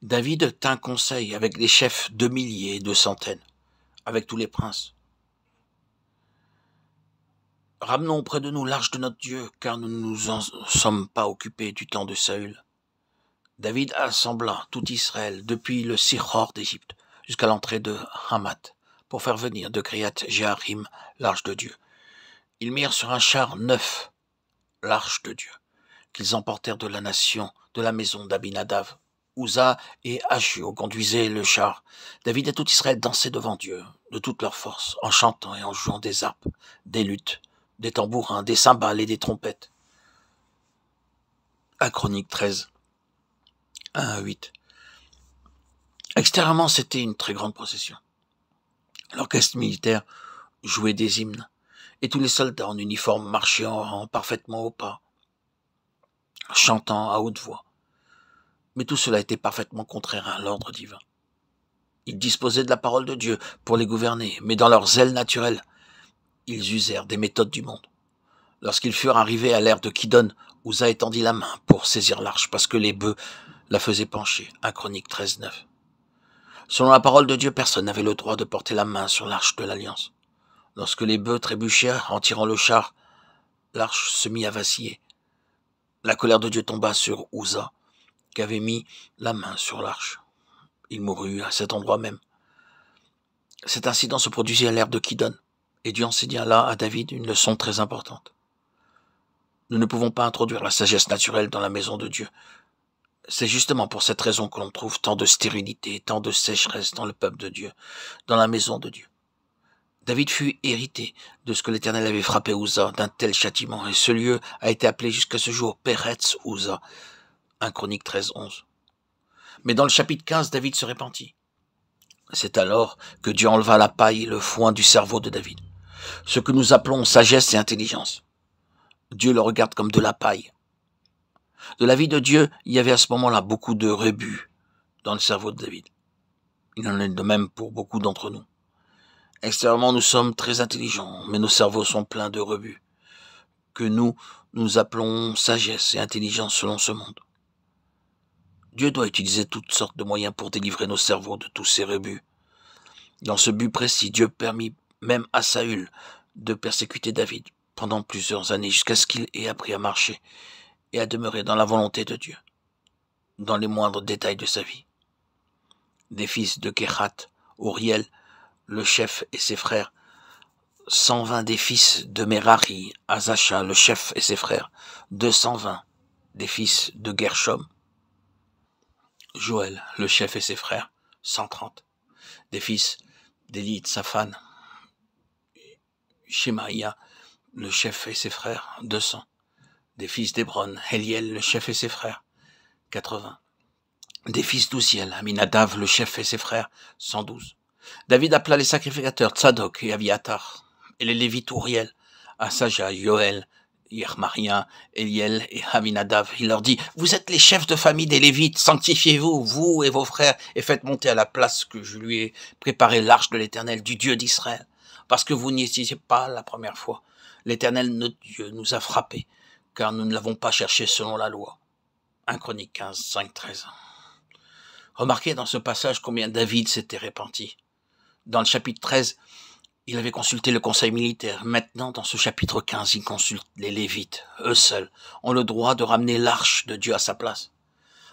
David tint conseil avec les chefs de milliers et de centaines, avec tous les princes. Ramenons auprès de nous l'arche de notre Dieu, car nous ne nous en sommes pas occupés du temps de Saül. David assembla tout Israël depuis le Sichor d'Égypte jusqu'à l'entrée de Hamath pour faire venir de Kriat Jearim l'arche de Dieu. Ils mirent sur un char neuf l'arche de Dieu, qu'ils emportèrent de la nation, de la maison d'Abinadav. Uza et Achio conduisaient le char. David et tout Israël dansaient devant Dieu, de toute leur force, en chantant et en jouant des harpes, des luttes, des tambourins, des cymbales et des trompettes. 1 Chroniques 13, 1 à 8. Extérieurement, c'était une très grande procession. L'orchestre militaire jouait des hymnes, et tous les soldats en uniforme marchaient en rang parfaitement au pas, chantant à haute voix. Mais tout cela était parfaitement contraire à l'ordre divin. Ils disposaient de la parole de Dieu pour les gouverner, mais dans leur zèle naturel, ils usèrent des méthodes du monde. Lorsqu'ils furent arrivés à l'ère de Kidon, Uza étendit la main pour saisir l'arche, parce que les bœufs la faisaient pencher. 1 Chroniques 13, 9. Selon la parole de Dieu, personne n'avait le droit de porter la main sur l'arche de l'Alliance. Lorsque les bœufs trébuchèrent en tirant le char, l'arche se mit à vaciller. La colère de Dieu tomba sur Uza, qui avait mis la main sur l'arche. Il mourut à cet endroit même. Cet incident se produisit à l'ère de Kidon, et Dieu enseigna là à David une leçon très importante. Nous ne pouvons pas introduire la sagesse naturelle dans la maison de Dieu. C'est justement pour cette raison que l'on trouve tant de stérilité, tant de sécheresse dans le peuple de Dieu, dans la maison de Dieu. David fut hérité de ce que l'Éternel avait frappé Uza d'un tel châtiment, et ce lieu a été appelé jusqu'à ce jour Peretz Uza. 1 Chroniques 13, 11. Mais dans le chapitre 15, David se repentit. C'est alors que Dieu enleva la paille et le foin du cerveau de David, ce que nous appelons sagesse et intelligence. Dieu le regarde comme de la paille. De la vie de Dieu, il y avait à ce moment-là beaucoup de rebut dans le cerveau de David. Il en est de même pour beaucoup d'entre nous. Extérieurement, nous sommes très intelligents, mais nos cerveaux sont pleins de rebut, que nous appelons sagesse et intelligence selon ce monde. Dieu doit utiliser toutes sortes de moyens pour délivrer nos cerveaux de tous ces rebuts. Dans ce but précis, Dieu permit même à Saül de persécuter David pendant plusieurs années jusqu'à ce qu'il ait appris à marcher et à demeurer dans la volonté de Dieu, dans les moindres détails de sa vie. Des fils de Kehat, Uriel, le chef et ses frères, 120 des fils de Merari, Azacha, le chef et ses frères, 220 des fils de Gershom, Joël, le chef et ses frères, 130 des fils d'Élie, Safan, Shemaïa, le chef et ses frères, 200 des fils d'Hébron, Eliel, le chef et ses frères, 80 des fils d'Ouziel, Aminadav, le chef et ses frères, 112. David appela les sacrificateurs Tzadok et Abiatar, et les Lévites Uriel, Asaja, Yoël, Yermaria, Eliel et Aminadav. Il leur dit, vous êtes les chefs de famille des Lévites, sanctifiez-vous, vous et vos frères, et faites monter à la place que je lui ai préparée l'arche de l'Éternel, du Dieu d'Israël, parce que vous n'y étiez pas la première fois. L'Éternel, notre Dieu, nous a frappés, car nous ne l'avons pas cherché selon la loi. 1 Chroniques 15, 5, 13. Remarquez dans ce passage combien David s'était repenti. Dans le chapitre 13, il avait consulté le conseil militaire. Maintenant, dans ce chapitre 15, il consulte les Lévites. Eux seuls ont le droit de ramener l'arche de Dieu à sa place.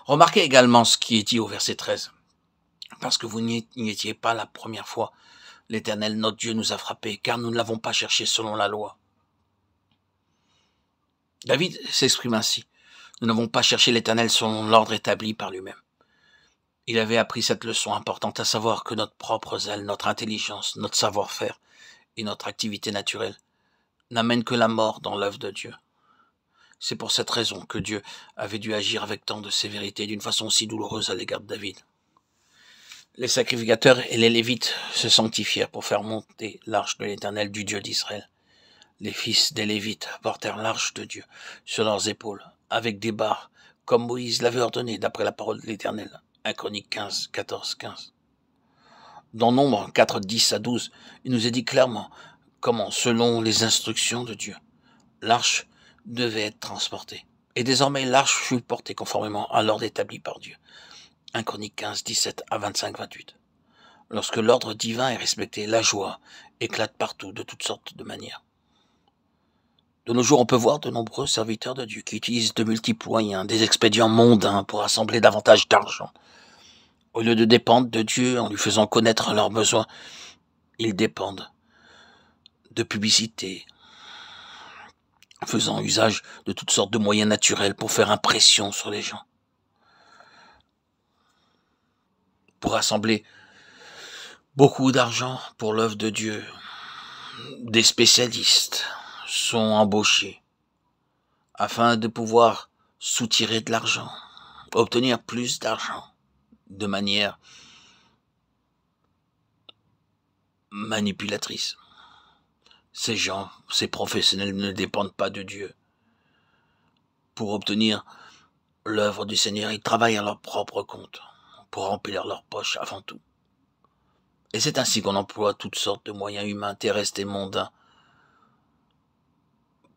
Remarquez également ce qui est dit au verset 13. Parce que vous n'y étiez pas la première fois, l'Éternel, notre Dieu, nous a frappés, car nous ne l'avons pas cherché selon la loi. David s'exprime ainsi. Nous n'avons pas cherché l'Éternel selon l'ordre établi par lui-même. Il avait appris cette leçon importante, à savoir que notre propre zèle, notre intelligence, notre savoir-faire et notre activité naturelle n'amènent que la mort dans l'œuvre de Dieu. C'est pour cette raison que Dieu avait dû agir avec tant de sévérité d'une façon aussi douloureuse à l'égard de David. Les sacrificateurs et les Lévites se sanctifièrent pour faire monter l'arche de l'Éternel du Dieu d'Israël. Les fils des Lévites portèrent l'arche de Dieu sur leurs épaules, avec des barres, comme Moïse l'avait ordonné d'après la parole de l'Éternel. 1 Chroniques 15, 14, 15. Dans Nombre 4, 10 à 12, il nous est dit clairement comment, selon les instructions de Dieu, l'arche devait être transportée. Et désormais, l'arche fut portée conformément à l'ordre établi par Dieu. 1 Chroniques 15, 17 à 25, 28. Lorsque l'ordre divin est respecté, la joie éclate partout de toutes sortes de manières. De nos jours, on peut voir de nombreux serviteurs de Dieu qui utilisent de multiples moyens, des expédients mondains pour assembler davantage d'argent. Au lieu de dépendre de Dieu en lui faisant connaître leurs besoins, ils dépendent de publicité, faisant usage de toutes sortes de moyens naturels pour faire impression sur les gens. Pour rassembler beaucoup d'argent pour l'œuvre de Dieu, des spécialistes sont embauchés afin de pouvoir soutirer de l'argent, obtenir plus d'argent de manière manipulatrice. Ces gens, ces professionnels ne dépendent pas de Dieu. Pour obtenir l'œuvre du Seigneur, ils travaillent à leur propre compte, pour remplir leur poche avant tout. Et c'est ainsi qu'on emploie toutes sortes de moyens humains, terrestres et mondains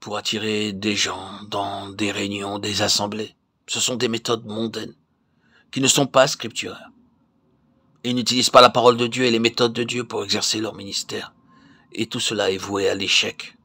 pour attirer des gens dans des réunions, des assemblées. Ce sont des méthodes mondaines qui ne sont pas scripturaires. Ils n'utilisent pas la parole de Dieu et les méthodes de Dieu pour exercer leur ministère. Et tout cela est voué à l'échec.